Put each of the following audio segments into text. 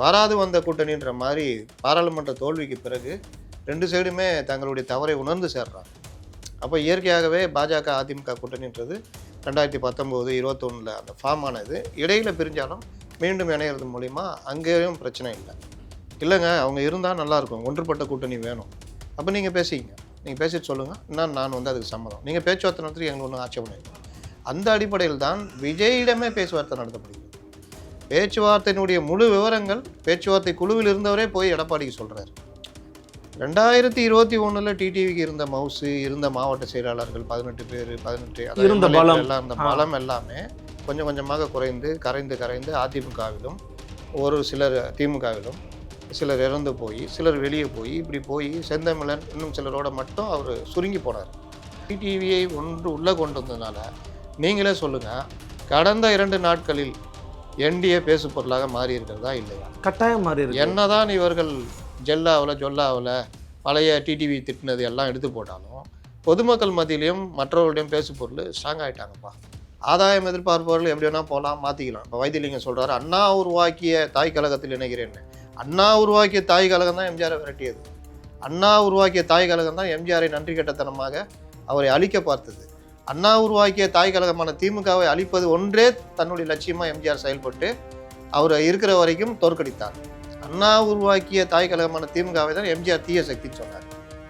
வராது வந்த கூட்டணின்ற மாதிரி பாராளுமன்ற தோல்விக்கு பிறகு 2 சைடுமே தங்களுடைய தவறை உணர்ந்து சேர்றாங்க. அப்போ இயற்கையாகவே பாஜக அதிமுக கூட்டணின்றது 2019 21 அந்த ஃபார்ம் ஆனது இடையில பிரிஞ்சாலும் மீண்டும் இணையிறது மூலிமா அங்கேயும் பிரச்சனை இல்லை. இல்லைங்க அவங்க இருந்தால் நல்லாயிருக்கும், ஒன்றுபட்ட கூட்டணி வேணும். அப்போ நீங்கள் பேசிக்கிங்க, நீங்கள் பேசிட்டு சொல்லுங்கள், நான் வந்து அதுக்கு சம்மதம். நீங்கள் பேச்சுவார்த்தை நடத்தி எங்களுக்கு ஒன்றும் ஆட்சேபனை இல்லை. அந்த அடிப்படையில் தான் விஜயிடமே பேச்சுவார்த்தை நடத்தப்படுகிறது. பேச்சுவார்த்தையினுடைய முழு விவரங்கள் பேச்சுவார்த்தை குழுவில் இருந்தவரே போய் எடப்பாடிக்கு சொல்கிறார். 2021 டிடிவிக்கு இருந்த மவுசு, இருந்த மாவட்ட செயலாளர்கள் 18 பேர், 18 இருந்த பலம் எல்லாம் அந்த பலம் எல்லாமே கொஞ்சம் கொஞ்சமாக கரைந்து அதிமுகவிலும் ஒரு சிலர் திமுகவிலும் சிலர் இறந்து போய் சிலர் வெளியே போய் இப்படி போய் செந்தமிழன் இன்னும் சிலரோட மட்டும் அவர் சுருங்கி போனார். டிடிவியை உள்ளே கொண்டு வந்ததுனால நீங்களே சொல்லுங்கள், கடந்த 2 நாட்களில் என்டிஏ பேசு பொருளாக மாறி இருக்கிறதா இல்லையா? கட்டாயம் மாறி இருக்கு. என்னதான் இவர்கள் ஜொல்லாவில் பழைய டிடிவி திட்டினது எல்லாம் எடுத்து போட்டாலும் பொதுமக்கள் மத்தியிலையும் மற்றவர்களுடையும் பேசு பொருள் ஸ்ட்ராங் ஆகிட்டாங்கப்பா. ஆதாயம் எதிர்பார்ப்பவர்கள் எப்படி வேணால் போகலாம், மாற்றிக்கலாம். இப்போ வைத்தியலிங்கம் சொல்கிறாரு, அண்ணா உருவாக்கிய தாய் கழகத்தில் இணைகிறேன்னு. அண்ணா உருவாக்கிய தாய் கழகம் தான் எம்ஜிஆரை விரட்டியது. அண்ணா உருவாக்கிய தாய் கழகம் தான் எம்ஜிஆரை நன்றி கட்டத்தனமாக அவரை அழிக்க பார்த்தது. அண்ணா உருவாக்கிய தாய் கழகமான திமுகவை அழிப்பது ஒன்றே தன்னுடைய லட்சியமாக எம்ஜிஆர் செயல்பட்டு அவர் இருக்கிற வரைக்கும் தோற்கடித்தார். அண்ணா உருவாக்கிய தாய் கழகமான திமுகவை தான் எம்ஜிஆர் தீய சக்தின்னு சொன்னார்.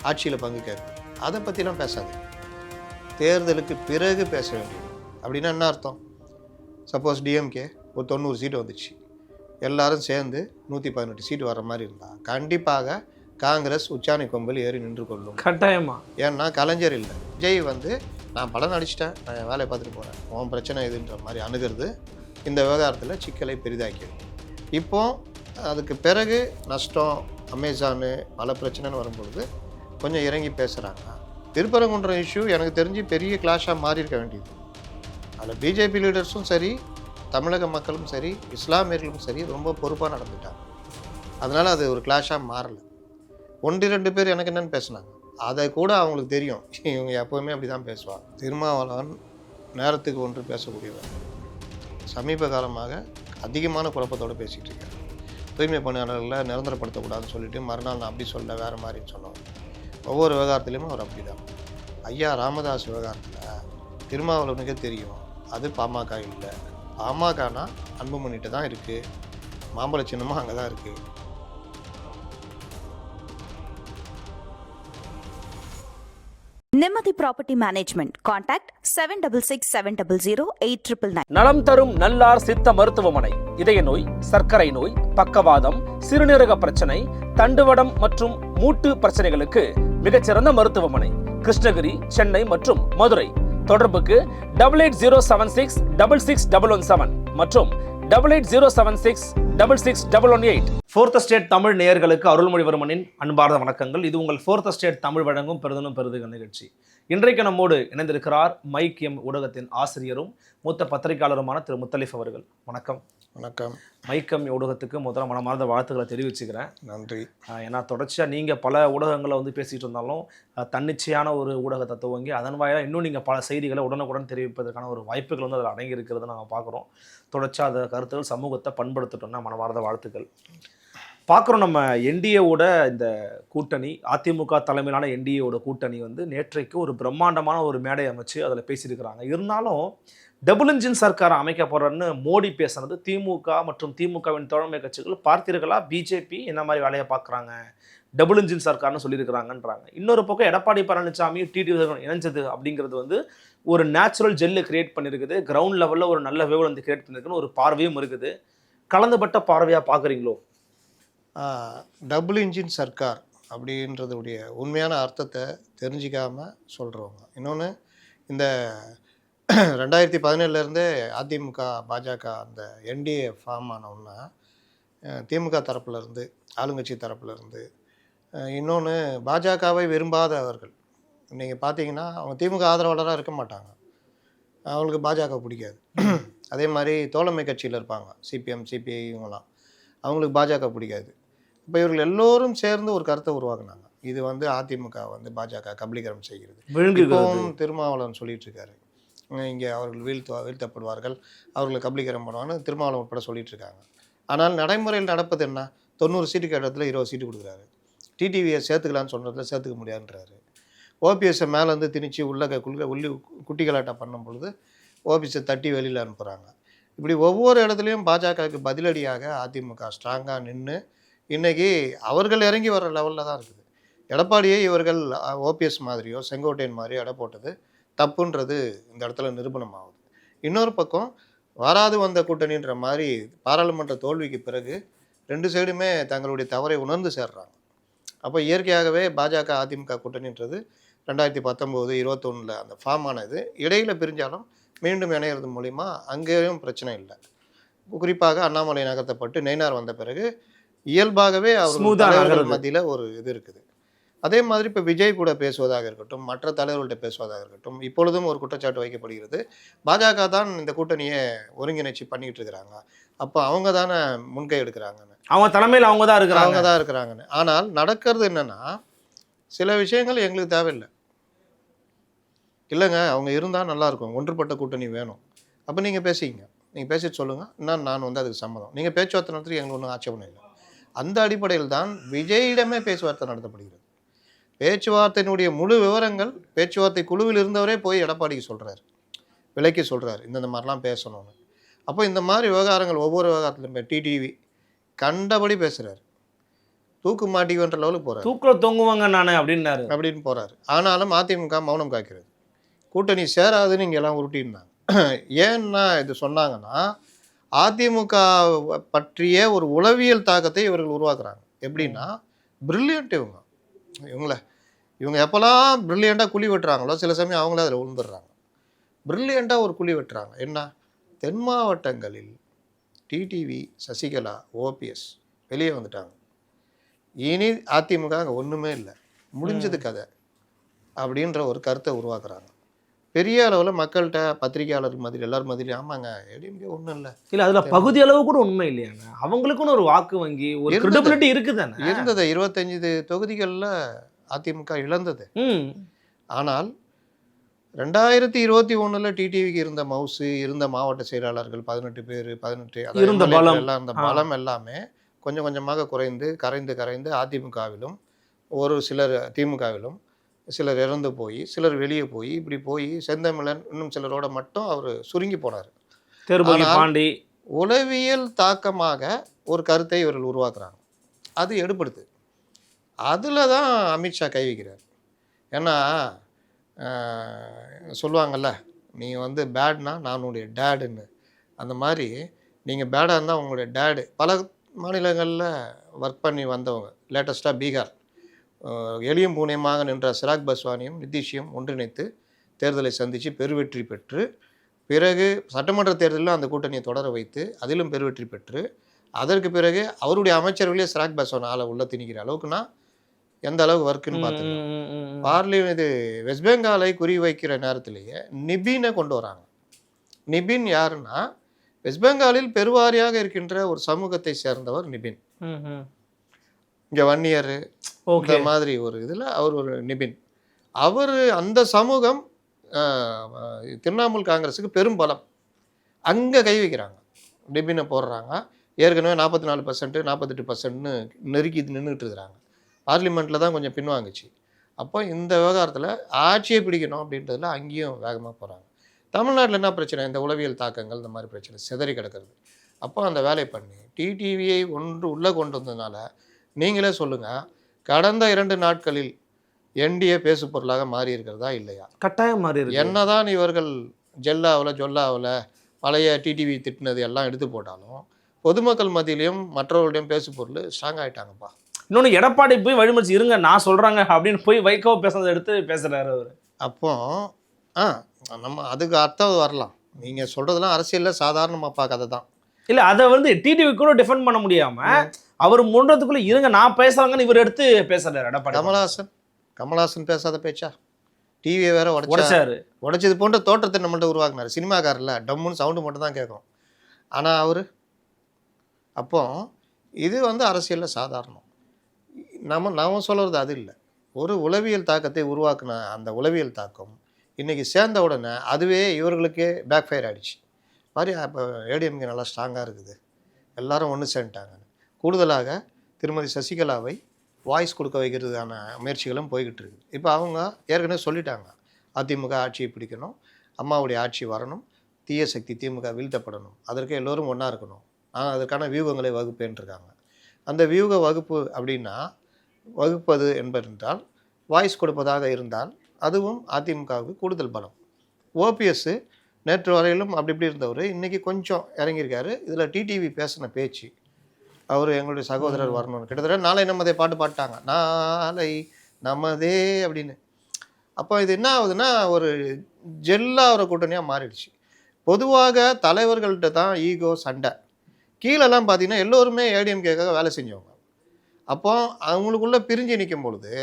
ஆட்சியில் பங்கு கேட்கு, அதை பற்றிலாம் பேசாது, தேர்தலுக்கு பிறகு பேச வேண்டியது. அப்படின்னா என்ன அர்த்தம்? சப்போஸ் டிஎம்கே ஒரு 90 சீட்டு வந்துச்சு, எல்லாரும் சேர்ந்து 118 சீட்டு வர மாதிரி இருந்தால் கண்டிப்பாக காங்கிரஸ் உச்சாணி கொம்பில் ஏறி நின்று கொள்ளும். கட்டாயமா. ஏன்னா கலைஞர் இல்லை, விஜய் வந்து நான் பலன் அடிச்சிட்டேன், நான் வேலையை பார்த்துட்டு போகிறேன், உன் பிரச்சனை எதுன்ற மாதிரி அணுகிறது இந்த விவகாரத்தில் சிக்கலை பெரிதாக்கிடும். இப்போ அதுக்கு பிறகு நஷ்டம், அமேசானு பல பிரச்சனைன்னு வரும்பொழுது கொஞ்சம் இறங்கி பேசுகிறாங்க. திருப்பரங்குன்றம் இஷ்யூ எனக்கு தெரிஞ்சு பெரிய கிளாஷாக மாறி இருக்க வேண்டியது. அதில் பிஜேபி லீடர்ஸும் சரி, தமிழக மக்களும் சரி, இஸ்லாமியர்களும் சரி ரொம்ப பொறுப்பாக நடந்துட்டாங்க. அதனால் அது ஒரு கிளாஷாக மாறலை. 1-2 பேர் எனக்கு என்னென்னு பேசுனாங்க, அதை கூட அவங்களுக்கு தெரியும், இவங்க எப்போவுமே அப்படி தான் பேசுவாங்க. திருமாவளவன் நேரத்துக்கு ஒன்று பேசக்கூடியவர், சமீப காலமாக அதிகமான குழப்பத்தோடு பேசிகிட்டு இருக்காரு. தூய்மை பணியாளர்களை நிரந்தரப்படுத்தக்கூடாதுன்னு சொல்லிட்டு மறுநாள் நான் அப்படி சொல்ல வேறு மாதிரின்னு சொன்னோம். ஒவ்வொரு விவகாரத்துலேயுமே அவர் அப்படி தான். ஐயா ராமதாஸ் விவகாரத்தில் திருமாவளவனுக்கே தெரியும் அது பாமக இல்லை, பாமகனா அன்புமணிகிட்ட தான் இருக்குது, மாம்பழ சின்னமும் அங்கே தான் இருக்குது. நிம்மதி ப்ராப்பர்ட்டி மேனேஜ்மெண்ட். கான்டாக்ட் 7667008999. நலம் தரும் நல்லார் சித்த மருத்துவமனை. இதய நோய், சர்க்கரை நோய், பக்கவாதம், சிறுநீரக பிரச்சனை, தண்டுவடம் மற்றும் மூட்டு பிரச்சனைகளுக்கு மிகச்சிறந்த மருத்துவமனை. கிருஷ்ணகிரி, சென்னை மற்றும் மதுரை. தொடர்புக்கு 8807666117 மற்றும் 8807666118. ஃபோர்த் ஸ்டேட் தமிழ் நேயர்களுக்கு அருள்மொழிவர்மனின் அன்பார்ந்த வணக்கங்கள். இது உங்கள் ஃபோர்த் ஸ்டேட் தமிழ் வழங்கும் பெருதனும் பெருதுகள் நிகழ்ச்சி. இன்றைக்கு நம்மோடு இணைந்திருக்கிறார் மைக் எம் ஊடகத்தின் ஆசிரியரும் மூத்த பத்திரிகையாளருமான திரு முத்தலிஃப் அவர்கள். வணக்கம். வணக்கம். மைக் எம் ஊடகத்துக்கு முதல்ல மனமார்ந்த வாழ்த்துக்களை தெரிவிச்சுக்கிறேன். நன்றி. ஏன்னா தொடர்ச்சியாக நீங்கள் பல ஊடகங்களை வந்து பேசிகிட்டு இருந்தாலும் தன்னிச்சையான ஒரு ஊடகத்தை துவங்கி அதன் வாயிலாக இன்னும் நீங்கள் பல செய்திகளை உடனுக்குடன் தெரிவிப்பதற்கான ஒரு வாய்ப்புகள் வந்து அதில் அடங்கி இருக்கிறது நாங்கள் பார்க்குறோம். தொடர்ச்சியாக அந்த கருத்துக்கள் சமூகத்தை பண்படுத்தட்டோம்னா மனமார்ந்த வாழ்த்துக்கள். பார்க்குறோம் நம்ம என்டிஏவோட இந்த கூட்டணி, அதிமுக தலைமையிலான என்டிஏவோட கூட்டணி வந்து நேற்றைக்கு ஒரு பிரம்மாண்டமான ஒரு மேடை அமைச்சு அதில் பேசியிருக்கிறாங்க. இருந்தாலும் டபுள் இன்ஜின் சர்க்காரை அமைக்க போகிறன்னு மோடி பேசுனது திமுக மற்றும் திமுகவின் தோழமை கட்சிகள் பார்த்தீர்களா, பிஜேபி என்ன மாதிரி வேலையை பார்க்குறாங்க, டபுள் இன்ஜின் சர்க்கார்னு சொல்லியிருக்கிறாங்கன்றாங்க. இன்னொரு பக்கம் எடப்பாடி பழனிசாமி டிடிவி இணைஞ்சது அப்படிங்கிறது வந்து ஒரு நேச்சுரல் ஜெல்லு கிரியேட் பண்ணியிருக்குது, கிரவுண்ட் லெவலில் ஒரு நல்ல வேவ் வந்து கிரியேட் பண்ணியிருக்குன்னு ஒரு பார்வையும் இருக்குது. கலந்துபட்ட பார்வையாக பார்க்குறீங்களோ? டபுள் இன்ஜின் சர்க்கார் அப்படின்றதுடைய உண்மையான அர்த்தத்தை தெரிஞ்சிக்காமல் சொல்கிறவங்க. இன்னொன்று, இந்த 2017 அதிமுக பாஜக அந்த என்டிஏ ஃபார்ம் ஆனவுன்னா திமுக தரப்புலேருந்து, ஆளுங்கட்சி தரப்புலேருந்து, இன்னொன்று பாஜகவை விரும்பாதவர்கள் நீங்கள் பார்த்தீங்கன்னா அவங்க திமுக ஆதரவாளராக இருக்க மாட்டாங்க, அவங்களுக்கு பாஜக பிடிக்காது. அதே மாதிரி தோழமை கட்சியில் இருப்பாங்க, சிபிஎம் சிபிஐ இவங்களாம், அவங்களுக்கு பாஜக பிடிக்காது. இப்போ இவர்கள் எல்லோரும் சேர்ந்து ஒரு கருத்தை உருவாக்குனாங்க, இது வந்து அதிமுக வந்து பாஜக கபலீகரம் செய்கிறது. இப்போவும் திருமாவளவன் சொல்லிட்டு இருக்காரு, இங்கே அவர்கள் வீழ்த்தப்படுவார்கள், அவர்களை கபலீகரம் பண்ணுவாங்கன்னு திருமாவளவன் உட்பட சொல்லிட்டு இருக்காங்க. ஆனால் நடைமுறையில் நடப்பது என்ன? 90 சீட்டு கேட்டதில் 20 சீட்டு கொடுக்குறாரு. டிடிவியை சேர்த்துக்கலான்னு சொன்னதில் சேர்த்துக்க முடியாதுன்றாரு. ஓபிஎஸ்ஸை மேலேருந்து திணிச்சு உள்ளி குட்டி கலாட்டம் பண்ணும் பொழுது ஓபிஎஸ்ஸை தட்டி வெளியில் அனுப்புகிறாங்க. இப்படி ஒவ்வொரு இடத்துலையும் பாஜகவுக்கு பதிலடியாக அதிமுக ஸ்ட்ராங்காக நின்று இன்றைக்கி அவர்கள் இறங்கி வர லெவலில் தான் இருக்குது. எடப்பாடியை இவர்கள் ஓபிஎஸ் மாதிரியோ செங்கோட்டையன் மாதிரியோ எடை போட்டது தப்புன்றது இந்த இடத்துல நிரூபணம் ஆகுது. இன்னொரு பக்கம் வராது வந்த கூட்டணின்ற மாதிரி பாராளுமன்ற தோல்விக்கு பிறகு 2 சைடுமே தங்களுடைய தவறை உணர்ந்து சேர்றாங்க. அப்போ இயற்கையாகவே பாஜக அதிமுக கூட்டணின்றது 2019, 21 அந்த ஃபார்ம் ஆனது இடையில் பிரிஞ்சாலும் மீண்டும் இணையிறது மூலிமா அங்கேயும் பிரச்சனை இல்லை. குறிப்பாக அண்ணாமலை நகர்த்தப்பட்டு நயினார் வந்த பிறகு இயல்பாகவே அவர் மத்தியில் ஒரு இது இருக்குது. அதே மாதிரி இப்போ விஜய் கூட பேசுவதாக இருக்கட்டும், மற்ற தலைவர்கள்ட்ட பேசுவதாக இருக்கட்டும், இப்பொழுதும் ஒரு குற்றச்சாட்டு வைக்கப்படுகிறது. பாஜக தான் இந்த கூட்டணியை ஒருங்கிணைச்சு பண்ணிக்கிட்டு இருக்கிறாங்க, அப்போ அவங்க தானே முன்கை எடுக்கிறாங்கன்னு, அவங்க தலைமையில் அவங்க தான் இருக்கிறாங்கன்னு. ஆனால் நடக்கிறது என்னன்னா, சில விஷயங்கள் எங்களுக்கு தேவையில்லை. இல்லைங்க, அவங்க இருந்தால் நல்லாயிருக்கும், ஒன்றுபட்ட கூட்டணி வேணும். அப்போ நீங்கள் பேசிக்கிங்க, நீங்கள் பேசிட்டு சொல்லுங்கள், நான் அதுக்கு சம்மதம். நீங்கள் பேச்சுவார்த்தை நடத்தி எங்களுக்கு ஒன்றும் ஆட்சேபணம் இல்லை. அந்த அடிப்படையில் தான் விஜயிடமே பேச்சுவார்த்தை நடத்தப்படுகிறது. பேச்சுவார்த்தையினுடைய முழு விவரங்கள் பேச்சுவார்த்தை குழுவில் இருந்தவரே போய் எடப்பாடிக்கு சொல்கிறார், விலைக்கு சொல்கிறார், இந்த மாதிரிலாம் பேசணும்னு. அப்போ இந்த மாதிரி விவகாரங்கள் ஒவ்வொரு விவகாரத்துலையும் டிடிவி கண்டபடி பேசுகிறார். தூக்கு மாட்டிக்குன்ற லெவலுக்கு போகிறார். தூக்கில் தொங்குவாங்க நான் அப்படின்னு போகிறாரு. ஆனாலும் அதிமுக மௌனம் காக்கிறது. கூட்டணி சேராதுன்னு இங்கே எல்லாம் உருட்டினாங்க. ஏன்னா இது சொன்னாங்கன்னா, அதிமுக பற்றிய ஒரு உளவியல் தாக்கத்தை இவர்கள் உருவாக்குறாங்க. எப்படின்னா, பிரில்லியன்ட் இவங்க எப்போல்லாம் ப்ரில்லியண்ட்டாக குழி வெட்டுறாங்களோ சில சமயம் அவங்களே அதில் விழுந்துடுறாங்க. ப்ரில்லியண்ட்டாக ஒரு குழி வெட்டுறாங்க. என்ன? தென் மாவட்டங்களில் டிடிவி, சசிகலா, ஓபிஎஸ் வெளியே வந்துட்டாங்க. இனி அதிமுக அங்கே ஒன்றுமே இல்லை, முடிஞ்சது கதை அப்படின்ற ஒரு கருத்தை உருவாக்குறாங்க. பெரிய அளவில் மக்கள்கிட்ட, பத்திரிகையாளர் மதியில், எல்லாரும் மதியில், ஆமாங்க ஏடிஎம்கே ஒன்றும் இல்லை, அதில் பகுதி அளவு கூட உண்மை இல்லையாங்க, அவங்களுக்குன்னு ஒரு வாக்கு வங்கி, ஒரு கிரெடிபிலிட்டி இருக்குதானே இருந்தது. 25 தொகுதிகளில் அதிமுக இழந்தது. ஆனால் 2021 டிடிவிக்கு இருந்த மவுசு, இருந்த மாவட்ட செயலாளர்கள் 18 பேர், 18 இருந்த பலம் எல்லாம், அந்த பலம் எல்லாமே கொஞ்சம் கொஞ்சமாக கரைந்து அதிமுகவிலும் ஒரு சிலர் திமுகவிலும் சிலர் இறந்து போய் சிலர் வெளியே போய் இப்படி போய் செந்தமிழன் இன்னும் சிலரோட மட்டும் அவர் சுருங்கி போனார். பாண்டி உளவியல் தாக்கமாக ஒரு கருத்தை இவர்கள் உருவாக்குறாங்க. அது எடுப்படுது. அதில் தான் அமித்ஷா கை வைக்கிறார். ஏன்னா சொல்லுவாங்கள்ல, நீ பேட்னா நான் உன்னுடைய டேடுன்னு, அந்த மாதிரி நீங்கள் பேடாக இருந்தால் உங்களுடைய டேடு. பல மாநிலங்களில் ஒர்க் பண்ணி வந்தவங்க, லேட்டஸ்ட்டாக பீகார் எளியும் பூனையமாக நின்ற சிராக் பஸ்வானியும் நிதிஷையும் ஒன்றிணைத்து தேர்தலை சந்தித்து பெருவெற்றி பெற்று, பிறகு சட்டமன்ற தேர்தலில் அந்த கூட்டணியை தொடர வைத்து அதிலும் பெருவெற்றி பெற்று, அதற்கு பிறகு அவருடைய அமைச்சர்களே சிராக் பஸ்வான் ஆளை உள்ள திணிக்கிற அளவுக்குன்னா எந்த அளவுக்கு ஒர்க்குன்னு பார்த்துக்கலாம். பார்லிமெண்ட் வெஸ்ட் பெங்காலை குறி வைக்கிற நேரத்திலேயே நிபினை கொண்டு வராங்க. நிபின் யாருன்னா, வெஸ்ட் பெங்காலில் பெருவாரியாக இருக்கின்ற ஒரு சமூகத்தை சேர்ந்தவர் நிபின். இங்கே வன்னியர் இந்த மாதிரி ஒரு இதில் அவர் ஒரு நிபின். அவர் அந்த சமூகம் திரிணாமுல் காங்கிரஸுக்கு பெரும் பலம். அங்கே கை வைக்கிறாங்க, நிபினை போடுறாங்க. ஏற்கனவே 44%, 48% நெருக்கி நின்றுட்டு இருக்கிறாங்க. பார்லிமெண்ட்டில் தான் கொஞ்சம் பின்வாங்குச்சு. அப்போ இந்த விவகாரத்தில் ஆட்சியை பிடிக்கணும் அப்படின்றதுல அங்கேயும் வேகமாக போகிறாங்க. தமிழ்நாட்டில் என்ன பிரச்சனை? இந்த உளவியல் தாக்கங்கள், இந்த மாதிரி பிரச்சனை சிதறி கிடக்கிறது. அப்போ அந்த வேலை பண்ணி டிடிவியை உள்ளே கொண்டு வந்ததுனால நீங்களே சொல்லுங்கள், கடந்த 2 நாட்களில் என்டிஏ பேசு பொருளாக மாறி இருக்கிறதா இல்லையா? கட்டாயம் மாறி இருக்கு. என்னதான் இவர்கள் ஜொல்லாவில் பழைய டிடிவி திட்டினது எல்லாம் எடுத்து போட்டாலும் பொதுமக்கள் மத்தியிலையும் மற்றவர்களுடையும் பேசு பொருள் ஸ்ட்ராங் ஆகிட்டாங்கப்பா. இன்னொன்று, எடப்பாடி போய் வழிமறிச்சு இருங்க நான் சொல்கிறாங்க அப்படின்னு போய் வைகோ பேசுறதை எடுத்து பேசுகிறாரு அவர். அப்போ நம்ம அதுக்கு அர்த்தம் வரலாம். நீங்கள் சொல்கிறதுலாம் அரசியலில் சாதாரணமாப்பா கதை தான். இல்லை, அதை டிடிவி கூட டிஃபெண்ட் பண்ண முடியாமல் அவர் முன்றதுக்குள்ளே இருங்க நான் பேசுகிறாங்கன்னு இவர் எடுத்து பேசுகிறார் எடப்பாடி. கமலஹாசன் பேசாத பேச்சா? டிவியை வேற உடைச்சது போன்ற தோற்றத்தை நம்மள்ட்ட உருவாக்குனார். சினிமாக்காரில் டம்முன்னு சவுண்டு மட்டும் தான் கேட்கும். ஆனால் அவர் அப்போ இது அரசியலில் சாதாரணம். நாம சொல்கிறது அது இல்லை. ஒரு உளவியல் தாக்கத்தை உருவாக்குன அந்த உளவியல் தாக்கம் இன்றைக்கி சேர்ந்த உடனே அதுவே இவர்களுக்கே பேக் ஃபயர் ஆகிடுச்சு மாதிரி. அப்போ ஏடிஎம்கே நல்லா ஸ்ட்ராங்காக இருக்குது, எல்லாரும் ஒன்று சேர்ந்துட்டாங்க. கூடுதலாக திருமதி சசிகலாவை வாய்ஸ் கொடுக்க வைக்கிறதுக்கான முயற்சிகளும் போய்கிட்டு இருக்குது. இப்போ அவங்க ஏற்கனவே சொல்லிட்டாங்க, அதிமுக ஆட்சியை பிடிக்கணும், அம்மாவுடைய ஆட்சி வரணும், தீய சக்தி திமுக வீழ்த்தப்படணும், அதற்கு எல்லோரும் ஒன்றா இருக்கணும், நான் அதற்கான வியூகங்களை வகுப்பேன்ருக்காங்க. அந்த வியூக வகுப்பு அப்படின்னா வகுப்பது என்பதென்றால் வாய்ஸ் கொடுப்பதாக இருந்தால் அதுவும் அதிமுகவுக்கு கூடுதல் பலம். ஓபிஎஸ் நேற்று வரையிலும் அப்படி இப்படி இருந்தவர் இன்றைக்கி கொஞ்சம் இறங்கியிருக்காரு. இதில் டிடிவி பேசின பேச்சு, அவர் எங்களுடைய சகோதரர் வரணும்னு கிட்டத்தட்ட நாளை நமதே பாட்டு பாட்டாங்க, நாளை நமதே அப்படின்னு. அப்போ இது என்ன ஆகுதுன்னா ஒரு ஜெல்லாகிற கூட்டணியாக மாறிடுச்சு. பொதுவாக தலைவர்கள்ட்ட தான் ஈகோ சண்டை, கீழெல்லாம் பார்த்தீங்கன்னா எல்லோருமே ஏடிஎம்கேக்காக வேலை செஞ்சவங்க. அப்போ அவங்களுக்குள்ளே பிரிஞ்சு நிற்கும் பொழுது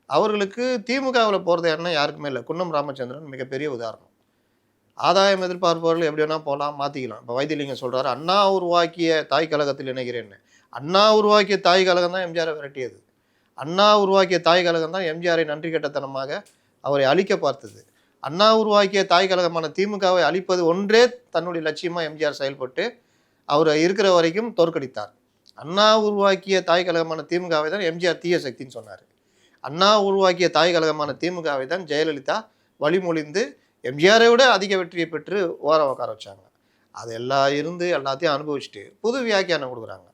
அவர்களுக்கு திமுகவில் போகிறது எண்ணம் யாருக்குமே இல்லை. குன்னம் ராமச்சந்திரன் மிகப்பெரிய உதாரணம். ஆதாயம் எதிர்பார்ப்பவர்கள் எப்படி வேணால் போகலாம், மாற்றிக்கலாம். இப்போ வைத்தியலிங்கம் சொல்கிறாரு, அண்ணா உருவாக்கிய தாய் கழகத்தில் இணைகிறேன்னு. அண்ணா உருவாக்கிய தாய் கழகம் தான் எம்ஜிஆரை விரட்டியது. அண்ணா உருவாக்கிய தாய் கழகம் தான் எம்ஜிஆரை நன்றி கெட்டத்தனமாக அவரை அழிக்க பார்த்தது. அண்ணா உருவாக்கிய தாய் கழகமான திமுகவை அழிப்பது ஒன்றே தன்னுடைய லட்சியமாக எம்ஜிஆர் செயல்பட்டு அவர் இருக்கிற வரைக்கும் தோற்கடித்தார். அண்ணா உருவாக்கிய தாய் கழகமான திமுகவை தான் எம்ஜிஆர் தீய சக்தின்னு சொன்னார். அண்ணா உருவாக்கிய தாய் கழகமான திமுகவை தான் ஜெயலலிதா வழிமொழிந்து எம்ஜிஆரை விட அதிக வெற்றியை பெற்று ஓரம் உட்கார வச்சாங்க. அது எல்லாத்தையும் அனுபவிச்சுட்டு புது வியாக்கியானம் கொடுக்குறாங்க.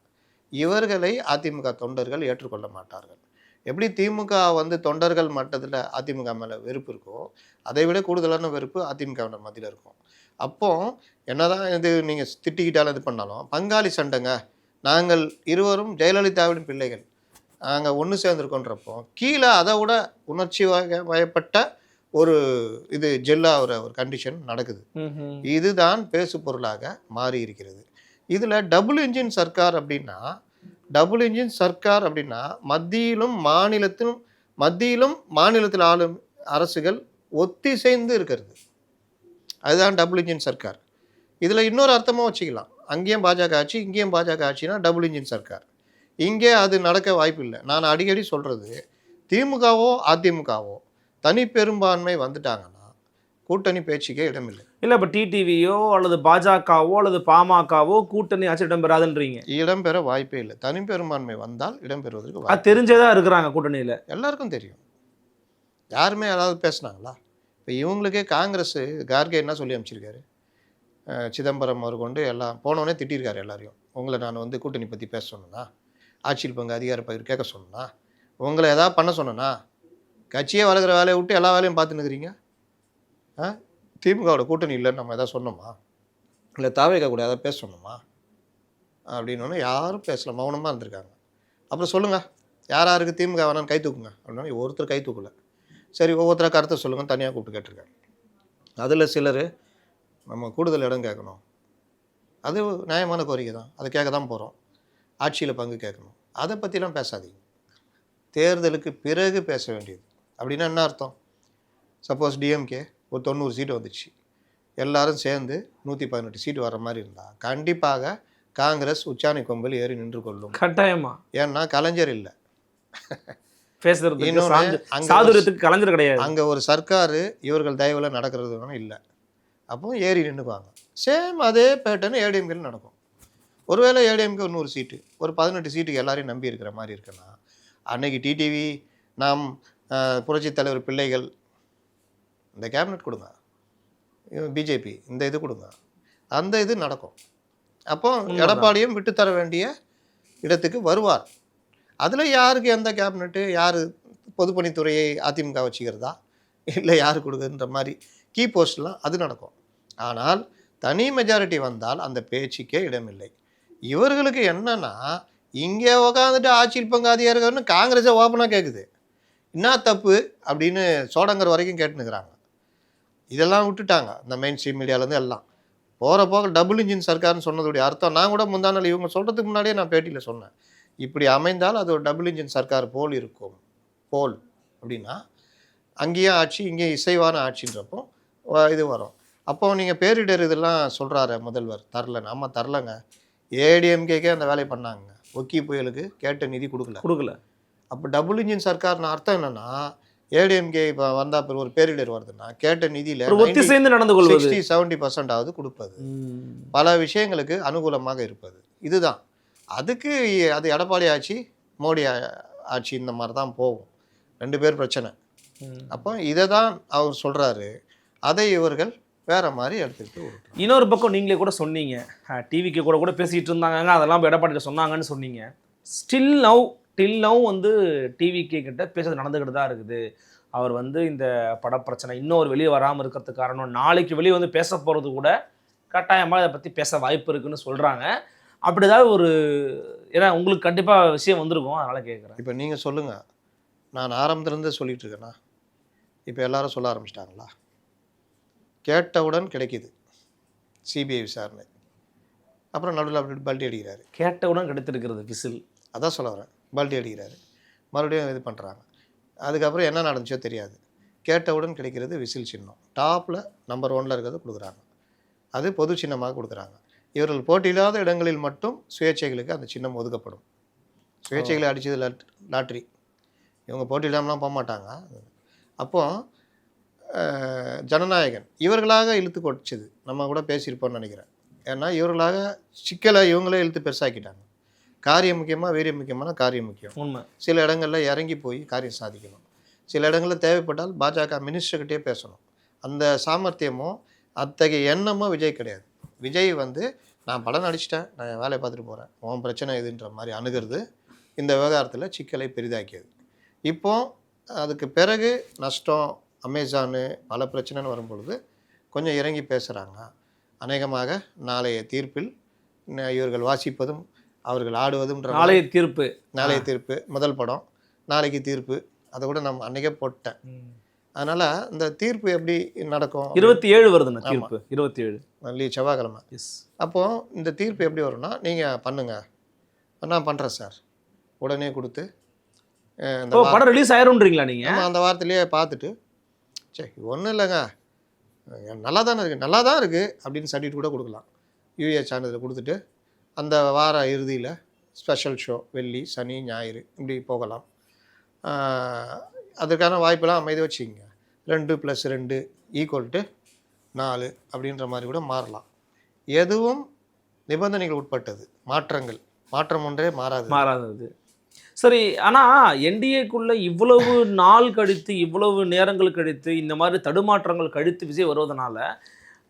இவர்களை அதிமுக தொண்டர்கள் ஏற்றுக்கொள்ள மாட்டார்கள். எப்படி திமுக தொண்டர்கள் மட்டத்தில் அதிமுக மேலே வெறுப்பு இருக்கோ அதை விட கூடுதலான வெறுப்பு அதிமுகவினர் மத்தியில் இருக்கும். அப்போ என்னதான் இது நீங்கள் திட்டிக்கிட்டாலும் இது பண்ணாலும் பங்காளி சண்டைங்க, நாங்கள் இருவரும் ஜெயலலிதாவின் பிள்ளைகள், நாங்கள் ஒன்று சேர்ந்துருக்கோன்றப்போ கீழே அதை விட உணர்ச்சி வயப்பட்ட ஒரு இது ஜெல்லாகிற ஒரு கண்டிஷன் நடக்குது. இதுதான் பேசு பொருளாக மாறி இருக்கிறது. இதில் டபுள் இன்ஜின் சர்க்கார் அப்படின்னா மத்தியிலும் மாநிலத்தில் ஆளும் அரசுகள் ஒத்திசைந்து இருக்கிறது. அதுதான் டபுள் இன்ஜின் சர்க்கார். இதில் இன்னொரு அர்த்தமாக வச்சுக்கலாம், அங்கேயும் பாஜக ஆட்சி இங்கேயும் பாஜக ஆட்சினா டபுள் இன்ஜின் சர்க்கார். இங்கே அது நடக்க வாய்ப்பு இல்லை. நான் அடிக்கடி சொல்கிறது, திமுகவோ அதிமுகவோ தனி பெரும்பான்மை வந்துட்டாங்கன்னா கூட்டணி பேச்சுக்கே இடமில்லை. இல்லை இப்போ டிடிவியோ அல்லது பாஜகவோ அல்லது பாமகவோ கூட்டணி ஆட்சி இடம்பெறாதுன்றீங்க? இடம்பெற வாய்ப்பே இல்லை. தனி பெரும்பான்மை வந்தால் இடம்பெறுவதற்கு அது தெரிஞ்சதாக இருக்கிறாங்க கூட்டணியில், எல்லாருக்கும் தெரியும். யாருமே யாராவது பேசுனாங்களா? இப்போ இவங்களுக்கே காங்கிரஸ் கார்கே என்ன சொல்லி அமைச்சிருக்காரு, சிதம்பரம் அவர் கொண்டு எல்லாம் போனோடனே திட்டிருக்காரு எல்லாரையும். உங்களை நான் கூட்டணி பற்றி பேச சொன்னேன்னா, ஆட்சியில் பங்கு அதிகார பகிர் கேட்க சொன்னேன்னா, உங்களை எதாவது பண்ண சொன்னேன்னா, கட்சியே வளர்க்குற வேலையை விட்டு எல்லா வேலையும் பார்த்துன்னுக்குறீங்க. திமுகவோட கூட்டணி இல்லைன்னு நம்ம எதாவது சொன்னோமா, இல்லை தாவேக கூட எதாவது பேச சொன்னோமா அப்படின்னு யாரும் பேசல, மௌனமாக இருந்திருக்காங்க. அப்புறம் சொல்லுங்கள், யாருக்கு திமுக வேணான்னு கை தூக்குங்க அப்படின்னா ஒருத்தர் கை தூக்கலை. சரி, ஒவ்வொருத்தராக கருத்தை சொல்லுங்கன்னு தனியாக கூப்பிட்டு கேட்டிருக்காங்க. அதில் சிலர் நம்ம கூடுதல் இடம் கேட்கணும், அது நியாயமான கோரிக்கை தான், அதை கேட்க தான் போகிறோம். ஆட்சியில் பங்கு கேட்கணும், அதை பற்றிலாம் பேசாதீங்க. தேர்தலுக்கு பிறகு பேச வேண்டியது. அப்படின்னா என்ன அர்த்தம்? சப்போஸ் டிஎம்கே ஒரு 90 சீட்டு வந்துச்சு, எல்லாரும் சேர்ந்து 118 சீட்டு வர மாதிரி இருந்தால் கண்டிப்பாக காங்கிரஸ் உச்சாணி கொம்பில் ஏறி நின்று கொள்ளும். கட்டாயமா. ஏன்னா கலைஞர் இல்லை, கலைஞர் கிடையாது. அங்கே ஒரு சர்க்காரு இவர்கள் தயவில் நடக்கிறது இல்லை. அப்போ ஏறி நின்றுக்குவாங்க. சேம் அதே பேட்டர்னு ஏடிஎம்கேல நடக்கும். ஒருவேளை ஏடிஎம்கே 100 சீட்டு, ஒரு 18 சீட்டுக்கு எல்லாரையும் நம்பி இருக்கிற மாதிரி இருக்குன்னா, அன்னைக்கு டிடிவி, நாம் புரட்சி தலைவர் பிள்ளைகள் இந்த கேபினட் கொடுங்க, பிஜேபி இந்த இது கொடுங்க, அந்த இது நடக்கும். அப்போ எடப்பாடியும் விட்டுத்தர வேண்டிய இடத்துக்கு வருவார். அதில் யாருக்கு எந்த கேபினட்டு, யார் பொதுப்பணித்துறையை அதிமுக வச்சுக்கிறதா இல்லை யார் கொடுக்குன்ற மாதிரி கீ போஸ்ட்லாம் அது நடக்கும். ஆனால் தனி மெஜாரிட்டி வந்தால் அந்த பேச்சுக்கே இடமில்லை. இவர்களுக்கு என்னன்னா, இங்கே உக்காந்துட்டு ஆட்சியில் பங்கு அதிகாரிகள்னு காங்கிரஸை ஓப்பனாக கேட்குது, என்ன தப்பு அப்படின்னு சோடங்கர் வரைக்கும் கேட்டுனுக்குறாங்க. இதெல்லாம் விட்டுட்டாங்க இந்த மெயின் ஸ்ட்ரீம் மீடியாவிலேருந்து எல்லாம். போகிற போக டபுள் இன்ஜின் சர்க்கார்னு சொன்னதுடைய அர்த்தம் நான் கூட முந்தானால் இவங்க சொல்கிறதுக்கு முன்னாடியே நான் பேட்டியில் சொன்னேன், இப்படி அமைந்தால் அது ஒரு டபுள் இன்ஜின் சர்க்கார் போல் இருக்கும். போல் அப்படின்னா அங்கேயும் ஆட்சி இங்கேயும் இசைவான ஆட்சின்றப்போ இது வரும். அப்போ நீங்கள் பேரிடர் இதெல்லாம் சொல்கிறாரு முதல்வர் தரலன்னு. ஆமாம் தரலைங்க, ஏடிஎம்கேக்கே அந்த வேலையை பண்ணாங்க. ஒக்கி புயலுக்கு கேட்ட நிதி கொடுக்கல. அப்போ டபுள் இன்ஜின் சர்க்கார்னு அர்த்தம் என்னென்னா, ஏடிஎம்கே இப்போ வந்தால் பிறகு ஒரு பேரிடர் வருதுன்னா கேட்ட நிதியில் 60-70% கொடுப்பது, பல விஷயங்களுக்கு அனுகூலமாக இருப்பது. இதுதான். அதுக்கு அது எடப்பாடி ஆட்சி, மோடி ஆட்சி இந்த மாதிரி தான் போகும். 2 பேர் பிரச்சனை. அப்போ இதை தான் அவர் சொல்கிறாரு. அதை இவர்கள் வேற மாதிரி எடுத்துக்கிட்டு விட்டுறாங்க. இன்னொரு பக்கம் நீங்களே கூட சொன்னீங்க, டிவிக்கு கூட பேசிகிட்டு இருந்தாங்க, அதெல்லாம் எடப்பாடி சொன்னாங்கன்னு சொன்னீங்க. டில் நவ் வந்து டிவிகே கிட்ட பேசுறது நடந்துக்கிட்டு தான் இருக்குது. அவர் வந்து இந்த படப்பிரச்சனை இன்னொரு வெளியே வராமல் இருக்கிறதுக்கு காரணம், நாளைக்கு வெளியே வந்து பேச போகிறது கூட கட்டாயமாக இதை பற்றி பேச வாய்ப்பு இருக்குன்னு சொல்கிறாங்க. அப்படி ஏதாவது ஒரு, ஏன்னா உங்களுக்கு கண்டிப்பாக விஷயம் வந்திருக்கும், அதனால் கேட்குறேன். இப்போ நீங்கள் சொல்லுங்கள், நான் ஆரம்பத்துலேருந்து சொல்லிகிட்டு இருக்கேன்னா இப்போ எல்லாரும் சொல்ல ஆரம்பிச்சிட்டாங்களா? கேட்டவுடன் கிடைக்கிது சிபிஐ விசாரணை, அப்புறம் நடுவில் அப்படி பல்ட்டி அடிக்கிறாரு. கேட்டவுடன் கிடைத்திருக்கிறது விசில், அதான் சொல்ல வரேன். பல்ட்டி அடிக்கிறாரு, மறுபடியும் இது பண்ணுறாங்க. அதுக்கப்புறம் என்ன நடந்துச்சோ தெரியாது. கேட்டவுடன் கிடைக்கிறது விசில் சின்னம். டாப்பில் நம்பர் 1 இருக்கிறது கொடுக்குறாங்க. அது பொது சின்னமாக கொடுக்குறாங்க. இவர்கள் போட்டியில்லாத இடங்களில் மட்டும் சுயேட்சைகளுக்கு அந்த சின்னம் ஒதுக்கப்படும். சுயேட்சைகளை அடித்தது லாட்ரி. இவங்க போட்டியிடாமலாம் போக மாட்டாங்க. அப்போது ஜனநாயகன் இவர்களாக இழுத்து கொடிச்சது. நம்ம கூட பேசியிருப்போம்னு நினைக்கிறேன். ஏன்னா இவர்களாக சிக்கலை இவங்களே இழுத்து பெருசாக்கிட்டாங்க. காரியம் முக்கியமாக, வீரியம் முக்கியமான காரியம் முக்கியம். உண்மை. சில இடங்களில் இறங்கி போய் காரியம் சாதிக்கணும். சில இடங்களில் தேவைப்பட்டால் பாஜக மினிஸ்டர்கிட்டே பேசணும். அந்த சாமர்த்தியமோ அத்தகைய எண்ணமோ விஜய் கிடையாது. விஜய் வந்து நான் படம் நடிச்சிட்டேன், நான் என் வேலையை பார்த்துட்டு போகிறேன், உன் பிரச்சனை எதுன்ற மாதிரி அணுகிறது இந்த விவகாரத்தில் சிக்கலை பெரிதாக்கியது. இப்போ அதுக்கு பிறகு நஷ்டம், அமேசானு பல பிரச்சனைன்னு வரும்பொழுது கொஞ்சம் இறங்கி பேசுகிறாங்க. அநேகமாக நாளைய தீர்ப்பில் இவர்கள் வாசிப்பதும் அவர்கள் ஆடுவதுன்ற நாளைய தீர்ப்பு முதல் படம், நாளைக்கு தீர்ப்பு. அதை கூட நம்ம அன்றைக்கே போட்டேன். அதனால் இந்த தீர்ப்பு எப்படி நடக்கும்? 27 வருதுண்ணா தீர்ப்பு, 27 செவ்வாய்க்கிழமை. அப்போது இந்த தீர்ப்பு எப்படி வரும்னா, நீங்கள் பண்ணுங்கள், நான் பண்ணுறேன் சார், உடனே கொடுத்து படம் ரிலீஸ் ஆயிரும்ன்றீங்களா நீங்கள்? நம்ம அந்த வாரத்திலேயே பார்த்துட்டு சரி ஒன்றும் இல்லைங்க, நல்லா தானே இருக்குது, நல்லா தான் இருக்குது அப்படின்னு சர்டிஃபிகேட் கூட கொடுக்கலாம். யூஏ சான்றிதழ் கொடுத்துட்டு அந்த வார இறுதியில் ஸ்பெஷல் ஷோ வெள்ளி, சனி, ஞாயிறு இப்படி போகலாம். அதுக்கான வாய்ப்பெல்லாம் அமைதி வச்சுக்கோங்க. 2 + 2 = 4 அப்படின்ற மாதிரி கூட மாறலாம். எதுவும் நிபந்தனைகள் உட்பட்டது. மாற்றம் ஒன்றே மாறாதது. சரி, ஆனால் என்டிஏக்குள்ளே இவ்வளவு நாள் கழித்து, இவ்வளவு நேரங்கள் கழித்து, இந்த மாதிரி தடுமாற்றங்கள் கழித்து விஜய் வருவதனால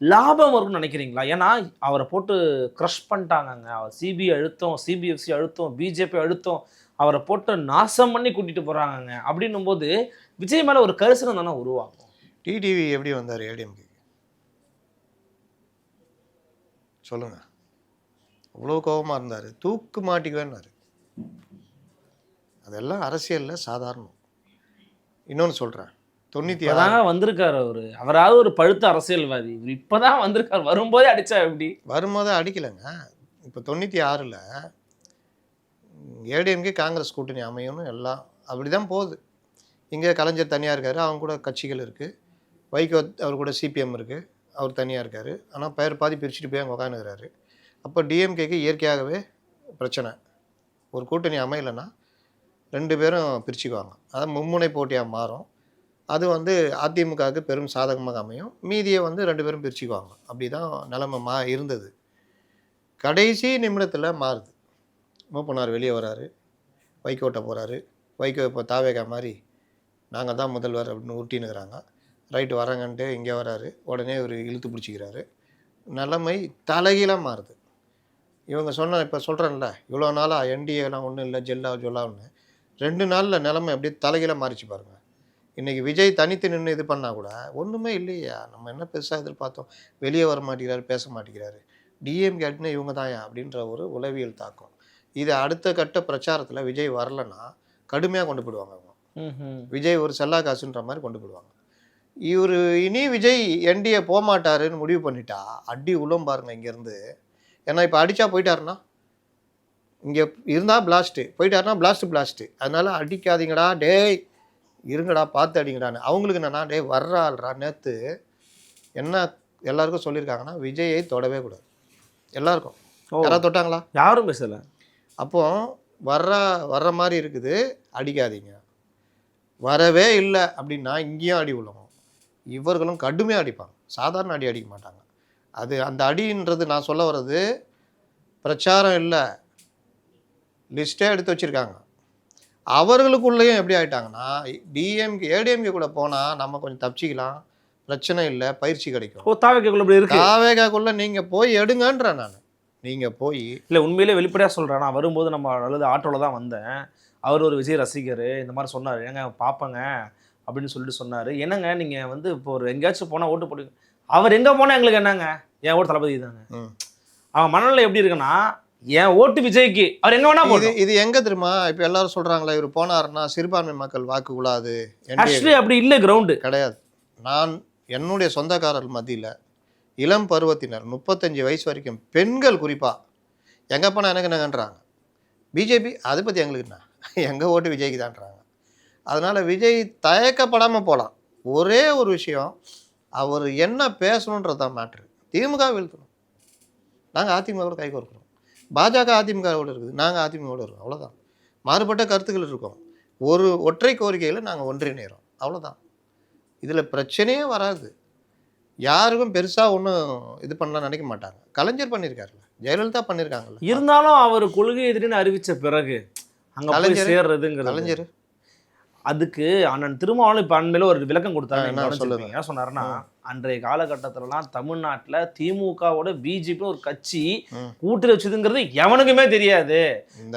லாபம் வரும்னு நினைக்கிறீங்களா? ஏன்னா அவரை போட்டு க்ரஷ் பண்ணிட்டாங்கங்க. அவர் சிபிஐ அழுத்தம், சிபிஎஃப்சி அழுத்தம், பிஜேபி அழுத்தம், அவரை போட்டு நாசம் பண்ணி கூட்டிகிட்டு போகிறாங்கங்க. அப்படின்னும் போது விஜய் மேலே ஒரு கரிசனம் தானே உருவாகும். டிடிவி எப்படி வந்தார் ஏடிஎம்கே? சொல்லுங்கள். அவ்வளோ கோபமாக இருந்தார், தூக்கு மாட்டிக்குவேன்னாரு. அதெல்லாம் அரசியலில் சாதாரணம். இன்னொன்று சொல்கிறேன், 96 வந்திருக்காரு அவராவது ஒரு பழுத்த அரசியல்வாதி. இப்போதான் வந்திருக்காரு, வரும்போதே அடித்தா எப்படி? வரும்போதே அடிக்கலைங்க. இப்போ 96ல் ஏடிஎம்கே காங்கிரஸ் கூட்டணி அமையும்னு எல்லாம் அப்படி தான் போகுது. இங்கே கலைஞர் தனியாக இருக்கார், அவங்க கூட கட்சிகள் இருக்குது. வைகோ அவர் கூட சிபிஎம் இருக்குது, அவர் தனியாக இருக்கார். ஆனால் பெயர் பாதி பிரிச்சுட்டு போய் அங்கே உட்காந்துக்கிறாரு. அப்போ டிஎம்கேக்கு இயற்கையாகவே பிரச்சனை. ஒரு கூட்டணி அமையலைன்னா 2 பேரும் பிரிச்சுக்குவாங்க. அதாவது மும்முனை போட்டியாக மாறும். அது வந்து அதிமுகவுக்கு பெரும் சாதகமாக அமையும். மீதியை வந்து 2 பேரும் பிரிச்சுக்குவாங்க. அப்படி தான் நிலைமை இருந்தது. கடைசி நிமிடத்தில் மாறுது. மூப்பனார் வெளியே வராரு, வைகோட்ட போகிறாரு. வைகோ இப்போ தாவேகா மாதிரி நாங்கள் தான் முதல்வர் அப்படின்னு உருட்டினுக்கிறாங்க. ரைட்டு வரங்கன்ட்டு இங்கே வராரு, உடனே ஒரு இழுத்து பிடிச்சிக்கிறாரு. நிலைமை தலைகீழாக மாறுது. இவங்க இப்போ சொல்கிறேன்ல, இவ்வளோ நாளாக என்டிஏலாம் ஒன்றும் இல்லை, ஜொல்லான்னு 2 நாளில் நிலைமை அப்படியே தலைகீழாக மாறிச்சு பாருங்கள். இன்றைக்கி விஜய் தனித்து நின்று இது பண்ணால் கூட ஒன்றுமே இல்லையா, நம்ம என்ன பெருசாக எதிர்பார்த்தோம், வெளியே வர மாட்டேங்கிறாரு, பேச மாட்டேங்கிறாரு, டிஎம்கே அப்படின்னா இவங்க தாயா அப்படின்ற ஒரு உளவியல் தாக்கம். இது அடுத்த கட்ட பிரச்சாரத்தில் விஜய் வரலைன்னா கடுமையாக கொண்டு போயிடுவாங்க அவங்க. விஜய் ஒரு செல்லா காசுன்ற மாதிரி கொண்டு போயிடுவாங்க. இவர் இனி விஜய் என்டிஏ போக மாட்டாருன்னு முடிவு பண்ணிட்டா அடி உள்ள பாருங்க இங்கேருந்து. ஏன்னா இப்போ அடித்தா போயிட்டாருன்னா, இங்கே இருந்தால் பிளாஸ்ட்டு, போயிட்டாருன்னா பிளாஸ்ட்டு. அதனால் அடிக்காதீங்கடா, டேய் இருங்கடா பார்த்து அடிங்கடான்னு. அவங்களுக்கு என்னன்னா, டே வர்றாள்றா. நேற்று என்ன எல்லாருக்கும் சொல்லியிருக்காங்கன்னா, விஜயை தொடவே கூடாது. எல்லாருக்கும். யாராவது தொட்டாங்களா? யாரும் பேசலை. அப்போது வர்ற மாதிரி இருக்குது, அடிக்காதீங்க. வரவே இல்லை அப்படின்னா இங்கேயும் அடி விழுவும். இவர்களும் கடுமையாக அடிப்பாங்க, சாதாரண அடி அடிக்க மாட்டாங்க. அது அந்த அடின்றது நான் சொல்ல வர்றது பிரச்சாரம் இல்லை, லிஸ்ட்டே எடுத்து வச்சுருக்காங்க. அவர்களுக்குள்ளேயும் எப்படி ஆகிட்டாங்கன்னா, ஏடிஎம்கே கூட போனால் நம்ம கொஞ்சம் தப்பிச்சிக்கலாம், பிரச்சனை இல்லை, பயிற்சி கிடைக்கும். ஓ, தாவேக்காக்குள்ள இப்படி இருக்கு. தாவேக்காக்குள்ளே நீங்கள் போய் எடுங்கன்றேன் நான். நீங்கள் போய் இல்லை, உண்மையிலே வெளிப்படையாக சொல்கிறேன். நான் வரும்போது நம்ம அல்லது ஆட்டோவில் தான் வந்தேன். அவர் ஒரு விஜய் ரசிகர், இந்த மாதிரி சொன்னார், ஏங்க பார்ப்பேங்க அப்படின்னு சொல்லிட்டு சொன்னார். என்னங்க நீங்கள் வந்து இப்போ ஒரு எங்கேயாச்சும் போனால் ஓட்டு போடுங்க. அவர் எங்கே போனால் எங்களுக்கு என்னங்க, என் ஓட்டு தளபதி தாங்க. அவன் மனநிலை எப்படி இருக்குன்னா, என் ஓட்டு விஜய்க்கு, அவர் எங்கே வேணா போகுது. இது எங்கே தெரியுமா, இப்போ எல்லாரும் சொல்கிறாங்களே இவர் போனாருன்னா சிறுபான்மை மக்கள் வாக்கு கூடாது. ஆக்சுவலி அப்படி இல்லை, கிரவுண்டு கிடையாது. நான் என்னுடைய சொந்தக்காரர்கள் மத்தியில் இளம் பருவத்தினர் 35 வயசு வரைக்கும் பெண்கள் குறிப்பாக எங்கே போனால் எனக்கு என்னங்கன்றாங்க, பிஜேபி அதை பற்றி எங்களுக்கு என்ன, எங்கள் ஓட்டு விஜய்க்கு தான்றாங்க. அதனால் விஜய் தயக்கப்படாமல் போகலாம். ஒரே ஒரு விஷயம், அவர் என்ன பேசணுன்றது தான் மேட்ரு. திமுக வீழ்த்தணும், நாங்கள் அதிமுகவோட கை கோர்க்கிறோம். பாஜக அதிமுகவோடு இருக்குது, நாங்கள் அதிமுகவோடு இருக்கோம், அவ்வளோதான். மாறுபட்ட கருத்துக்கள் இருக்கும், ஒரு ஒற்றை கோரிக்கையில் நாங்கள் ஒன்றிணைகிறோம், அவ்வளோதான். இதில் பிரச்சனையே வராது. யாருக்கும் பெருசாக ஒன்றும் இது பண்ணலாம் நினைக்க மாட்டாங்க. கலைஞர் பண்ணியிருக்காருல்ல, ஜெயலலிதா பண்ணியிருக்காங்கல்ல. இருந்தாலும் அவர் கொள்கை எதிரின்னு அறிவித்த பிறகு அங்கே போய் சேர்றதுங்கிறது கலைஞர் அதுக்கு அண்ணன் திருமாவளவன் இப்போ அண்மையில் ஒரு விளக்கம் கொடுத்தாரு. என்ன சொல்லுங்க, என்ன சொன்னாருன்னா, அன்றைய காலகட்டத்திலலாம் தமிழ்நாட்டில் திமுகவோட பிஜேபி ஒரு கட்சி கூட்டணி வச்சதுங்கிறது எவனுக்குமே தெரியாது,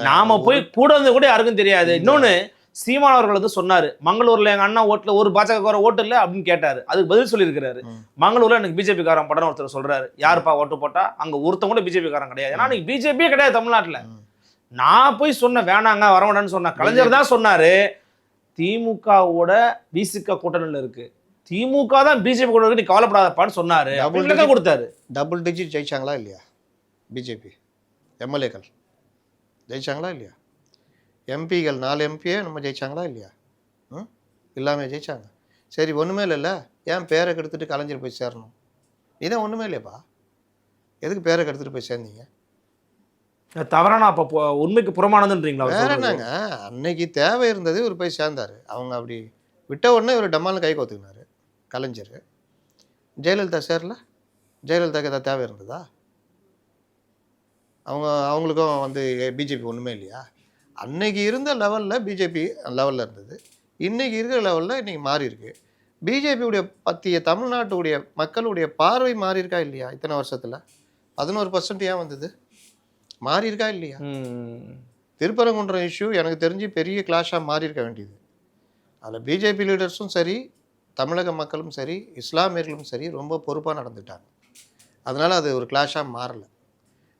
நாம போய் கூட வந்து கூட யாருக்கும் தெரியாது. இன்னொன்று, சீமான் அவர்கள் வந்து சொன்னாரு, மங்களூர்ல எங்க அண்ணா ஓட்டுல ஒரு பாஜக ஓட்டு இல்லை அப்படின்னு கேட்டாரு. அதுக்கு பதில் சொல்லியிருக்கிறாரு, மங்களூர்ல எனக்கு பிஜேபி காரன் படம் ஒருத்தர் சொல்றாரு, யாருப்பா ஓட்டு போட்டா, அங்க ஒருத்தவங்க கூட பிஜேபி காரன் கிடையாது. ஏன்னா நீங்க பிஜேபியே கிடையாது தமிழ்நாட்டுல. நான் போய் சொன்ன வேணாங்க வரமாட்டேன்னு சொன்ன கலைஞர் தான் சொன்னாரு, திமுகவோட விசிக கூட்டணியில் இருக்கு, திமுக தான் பிஜேபி கூட இருக்கு, நீ கவலைப்படாதப்பான்னு சொன்னாரு. கொடுத்தாரு. டபுள் டிஜிட் ஜெயிச்சாங்களா இல்லையா பிஜேபி எம்எல்ஏக்கள்? ஜெயிச்சாங்களா இல்லையா? எம்பிகள் 4 எம்பியே நம்ம ஜெயிச்சாங்களா இல்லையா? இல்லாமல் ஜெயிச்சாங்க. சரி, ஒன்றுமே இல்லைல்ல, ஏன் பேரை கெடுத்துட்டு கலைஞர் போய் சேரணும்? இதான் ஒன்றுமே இல்லையப்பா, எதுக்கு பேரை கெடுத்துட்டு போய் சேர்ந்தீங்க? தவறானா அப்போ உண்மைக்கு புறமானதுன்றீங்களா? வேற என்னங்க, அன்னைக்கு தேவை இருந்தது, இவர் போய் சேர்ந்தார். அவங்க அப்படி விட்ட உடனே இவர் டம்மாலும் கை கோத்துக்கினார் கலைஞர். ஜெயலலிதா சேரல, ஜெயலலிதாக்கு ஏதாவது தேவை இருந்ததா? அவங்களுக்கும் வந்து பிஜேபி ஒன்றுமே இல்லையா? அன்னைக்கு இருந்த லெவலில் பிஜேபி லெவலில் இருந்தது, இன்றைக்கி இருக்கிற லெவலில் இன்றைக்கி மாறி இருக்கு. பிஜேபியுடைய பற்றிய தமிழ்நாட்டுடைய மக்களுடைய பார்வை மாறி இருக்கா இல்லையா? இத்தனை வருஷத்தில் 11% ஏன் வந்தது? மாறி இருக்கா இல்லையா? திருப்பரங்குன்றம் இஷ்யூ எனக்கு தெரிஞ்சு பெரிய கிளாஷாக மாறி இருக்க வேண்டியது. அதில் பிஜேபி லீடர்ஸும் சரி, தமிழக மக்களும் சரி, இஸ்லாமியர்களும் சரி ரொம்ப பொறுப்பாக நடந்துட்டாங்க. அதனால் அது ஒரு கிளாஷாக மாறலை.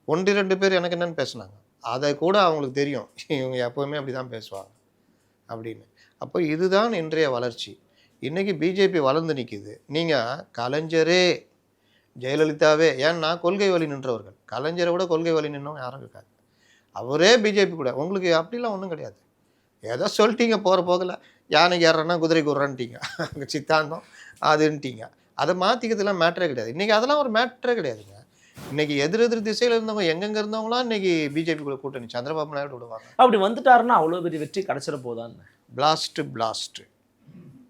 1-2 பேர் எனக்கு என்னென்னு பேசுனாங்க, அதை கூட அவங்களுக்கு தெரியும், இவங்க எப்போவுமே அப்படி தான் பேசுவாங்க அப்படின்னு. அப்போ இதுதான் இன்றைய வளர்ச்சி. இன்றைக்கி பிஜேபி வளர்ந்து நிற்கிது. நீங்கள் கலைஞரே, ஜெயலலிதாவே, ஏன்னா கொள்கை வழி நின்றவர்கள், கலைஞரை விட கொள்கை வழி நின்றவங்க யாரும் இருக்காது. அவரே பிஜேபி கூட, உங்களுக்கு அப்படிலாம் ஒன்றும் கிடையாது. ஏதோ சொல்லிட்டீங்க போகிற போகல, யானைக்கு ஏறனா குதிரைக்கு விட்றான்ட்டீங்க, அங்கே சித்தாந்தம் அதுன்ட்டீங்க. அதை மாற்றிக்கிறதுலாம் மேட்ரே கிடையாது. இன்றைக்கி அதெல்லாம் ஒரு மேட்ரே கிடையாதுங்க. இன்றைக்கி எதிர் திசையில் இருந்தவங்க, எங்கெங்கே இருந்தவங்களாம் இன்றைக்கி பிஜேபி கூட கூட்டணி சந்திரபாபு நாயுடு விடுவாங்க. அப்படி வந்துட்டாருன்னா அவ்வளோ பெரிய வெற்றி கிடைச்சிட போதான்னு. பிளாஸ்ட்டு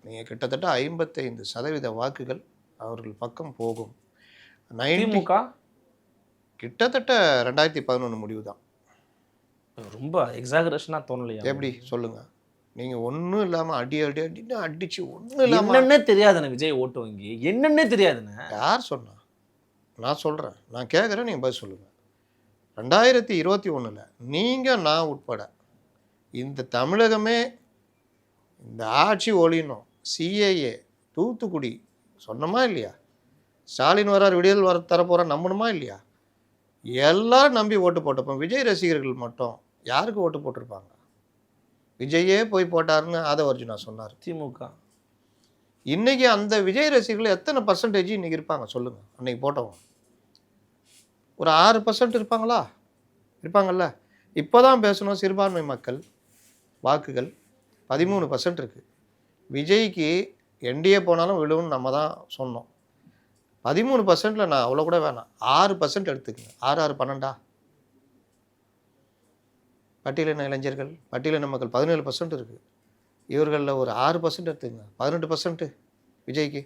நீங்கள் கிட்டத்தட்ட 55% வாக்குகள் அவர்கள் பக்கம் போகும். திமுக கிட்டத்தட்ட 2011 முடிவு தான். ரொம்ப எக்ஸாகரேஷனாக தோணலையா? எப்படி சொல்லுங்கள் நீங்கள்? ஒன்றும் இல்லாமல் அடின்னு அடிச்சு ஒன்றும் இல்லாமல் என்னன்னே தெரியாதுண்ணே விஜய் ஓட்டு வங்கி, என்னன்னே தெரியாதுண்ணே. யார் சொன்னா? நான் சொல்கிறேன், நான் கேட்குறேன், நீங்கள் பதில் சொல்லுங்கள். 2021 நீங்கள் நான் உட்பட இந்த தமிழகமே இந்த ஆட்சி ஒழியணும், சிஏஏ தூத்துக்குடி சொன்னமா இல்லையா? ஸ்டாலின் வரார், விடியல் வர தரப்போகிற நம்பணுமா இல்லையா? எல்லாரும் நம்பி ஓட்டு போட்டப்போ விஜய் ரசிகர்கள் மட்டும் யாருக்கு ஓட்டு போட்டிருப்பாங்க? விஜயே போய் போட்டாருன்னு ஆதவர்ஜுனா சொன்னார். திமுக இன்றைக்கி அந்த விஜய் ரசிகர்கள் எத்தனை பர்சன்டேஜ் இன்றைக்கி இருப்பாங்க சொல்லுங்கள்? அன்றைக்கி போட்டவங்க ஒரு 6% இருப்பாங்களா? இருப்பாங்கல்ல. இப்போ தான் பேசணும், சிறுபான்மை மக்கள் வாக்குகள் 13% இருக்குது. விஜய்க்கு என்டிஏ போனாலும் விழுவுன்னு நம்ம தான் சொன்னோம். 13%ல் நான் அவ்வளோ கூட வேணாம், 6% எடுத்துக்கங்க. 6 12 பட்டியலின இளைஞர்கள், பட்டியலின மக்கள் 17% இருக்குது. இவர்களில் ஒரு 6% எடுத்துக்கங்க, 18% விஜய்க்கு.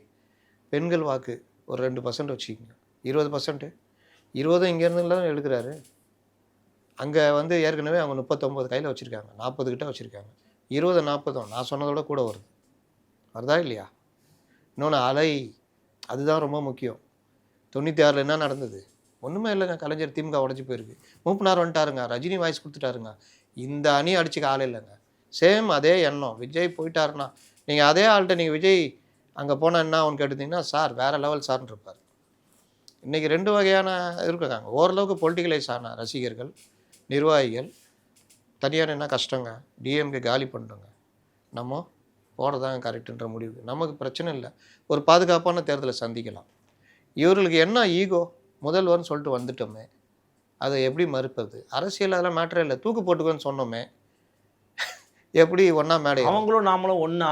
பெண்கள் வாக்கு ஒரு 2% வச்சுக்கோங்க, 20%. 20 இங்கேருந்துலாம் எடுக்கிறாரு. அங்கே வந்து ஏற்கனவே அவங்க 39 கையில் வச்சுருக்காங்க, 40 கிட்ட வச்சுருக்காங்க. 20 40 நான் சொன்னதோட கூட வருது. வருதா இல்லையா? இன்னொன்று அலை, அதுதான் ரொம்ப முக்கியம். 96 என்ன நடந்தது? ஒன்றுமே இல்லைங்க. கலைஞர் திமுக உடஞ்சி போயிருக்கு. மூப்பனார் வந்துட்டாருங்க, ரஜினி வாய்ஸ் கொடுத்துட்டாருங்க. இந்த அணி அடிச்சுக்க ஆள் இல்லைங்க. சேம் அதே எண்ணம். விஜய் போயிட்டாருன்னா நீங்கள் அதே ஆள்கிட்ட நீங்கள் விஜய் அங்கே போனால் என்ன ஆகுன்னு கேட்டுட்டிங்கன்னா, சார் வேறு லெவல் சார்ன்னு இருப்பார். இன்றைக்கி 2 வகையான இருக்காங்க. ஓரளவுக்கு பொலிட்டிக்கலைஸ் ஆன ரசிகர்கள், நிர்வாகிகள். தனியார் என்ன கஷ்டங்க, டிஎம்கே காலி பண்ணுறோங்க, நம்ம போகிறதாங்க கரெக்டுன்ற முடிவு. நமக்கு பிரச்சனை இல்லை, ஒரு பாதுகாப்பான தேர்தலை சந்திக்கலாம். இவர்களுக்கு என்ன ஈகோ, முதல்வர்னு சொல்லிட்டு வந்துட்டோமே, அதை எப்படி மறுப்பது? அரசியல் அதெல்லாம் மேட்டரே இல்லை. தூக்கு போட்டுக்கோன்னு சொன்னோமே, எப்படி ஒன்றா மேடை? அவங்களும் நாமளும் ஒன்றா?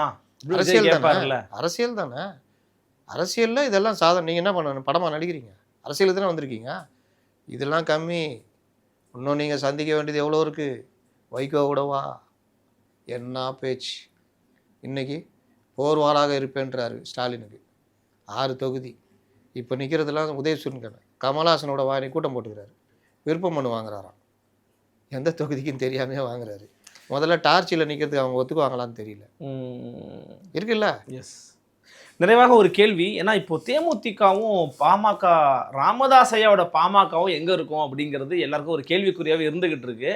அரசியல் தானே, அரசியல் தானே. அரசியலில் இதெல்லாம் சாதனை. நீங்கள் என்ன பண்ணணும், படமாக நடிக்கிறீங்க, அரசியலுக்கு தானே வந்திருக்கீங்க. இதெல்லாம் கம்மி. இன்னும் நீங்கள் சந்திக்க வேண்டியது எவ்வளோ இருக்குது. வைகோ கூடவா, என்ன பேச்சு. இன்றைக்கி போர்வாளாக இருப்பேன்றாரு ஸ்டாலினுக்கு. 6 தொகுதி. இப்போ நிற்கிறதுலாம் உதயசூரியன். கமல்ஹாசனோட வாணி கூட்டம் போட்டுக்கிறாரு, விருப்பம் மனு வாங்குறாராம். எந்த தொகுதிக்கும் தெரியாமையே வாங்குறாரு. முதல்ல டார்ச்சியில் நிற்கிறதுக்கு அவங்க ஒத்துக்குவாங்களான்னு தெரியல. இருக்குல்ல. எஸ். நிறைவாக ஒரு கேள்வி, ஏன்னா இப்போ தேமுதிகவும் பாமக, ராமதாஸ் ஐயாவோட பாமகவும் எங்கே இருக்கும் அப்படிங்கிறது எல்லாருக்கும் ஒரு கேள்விக்குறியாகவே இருந்துகிட்டு இருக்கு.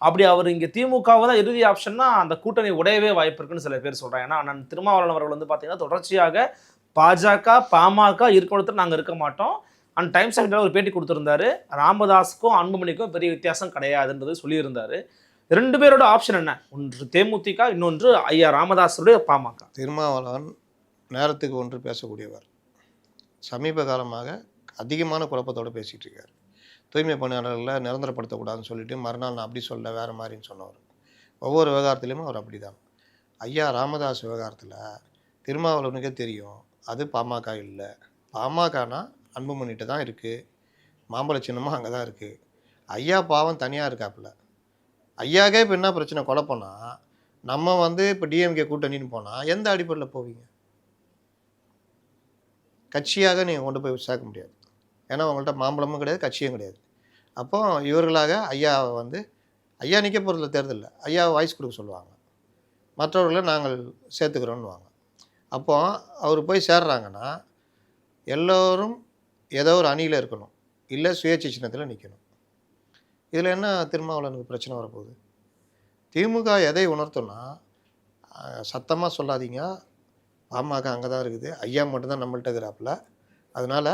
அப்படி அவர் இங்கே திமுகவை தான் இறுதி ஆப்ஷன்னா அந்த கூட்டணி உடையவே வாய்ப்பு இருக்குன்னு சில பேர் சொல்கிறாங்க. ஏன்னா அண்ணன் திருமாவளவன் அவர்கள் வந்து பார்த்தீங்கன்னா தொடர்ச்சியாக பாஜக பாமக இருக்கிற நாங்கள் இருக்க மாட்டோம். அண்ட் டைம்ஸ் ஆஃப் இந்தியாவில் ஒரு பேட்டி கொடுத்துருந்தாரு, ராமதாஸுக்கும் அன்புமணிக்கும் பெரிய வித்தியாசம் கிடையாதுன்றது சொல்லியிருந்தாரு. 2 பேரோட ஆப்ஷன் என்ன? ஒன்று தேமுதிக, இன்னொன்று ஐயா ராமதாஸுடைய பாமக. திருமாவளவன் நேரத்துக்கு ஒன்று பேசக்கூடியவர். சமீப காலமாக அதிகமான குழப்பத்தோடு பேசிகிட்டு இருக்கார். தூய்மை பணியாளர்களை நிரந்தரப்படுத்தக்கூடாதுன்னு சொல்லிட்டு மறுநாள் நான் அப்படி சொல்ல வேறு மாதிரின்னு சொன்னவர். ஒவ்வொரு விவகாரத்துலேயுமே அவர் அப்படி தான். ஐயா ராமதாஸ் விவகாரத்தில் திருமாவளவனுக்கே தெரியும், அது பாமக இல்லை. பாமகனா அன்புமணிகிட்ட தான் இருக்குது, மாம்பழ சின்னமாக அங்கே தான் இருக்குது. ஐயா பாவம் தனியாக இருக்காப்புல. ஐயாக்கே இப்போ என்ன பிரச்சனை, குழப்பம்னா நம்ம வந்து இப்போ டிஎம்கே கூட்டணின்னு போனால் எந்த அடிப்படையில் போவீங்க? கட்சியாக நீங்கள் கொண்டு போய் சேர்க்க முடியாது. ஏன்னா உங்கள்கிட்ட மாம்பழமும் கிடையாது, கட்சியும் கிடையாது. அப்போ இவர்களாக ஐயாவை வந்து, ஐயா நிற்க போகிறதுல தேர்தலில் ஐயாவை வாய்ஸ் கொடுக்க சொல்லுவாங்க, மற்றவர்களை நாங்கள் சேர்த்துக்கிறோன்னுவாங்க. அப்போ அவர் போய் சேர்றாங்கன்னா எல்லோரும் ஏதோ ஒரு அணியில் இருக்கணும், இல்லை சுயேட்சை சின்னத்தில் நிற்கணும். இதில் என்ன திருமாவளவனுக்கு பிரச்சனை வரப்போகுது? திமுக எதை உணர்த்தோன்னா, சத்தமாக சொல்லாதீங்க, பாமக அங்கே தான் இருக்குது, ஐயா மட்டும்தான் நம்மள்கிட்ட இருக்கிறாப்புல, அதனால்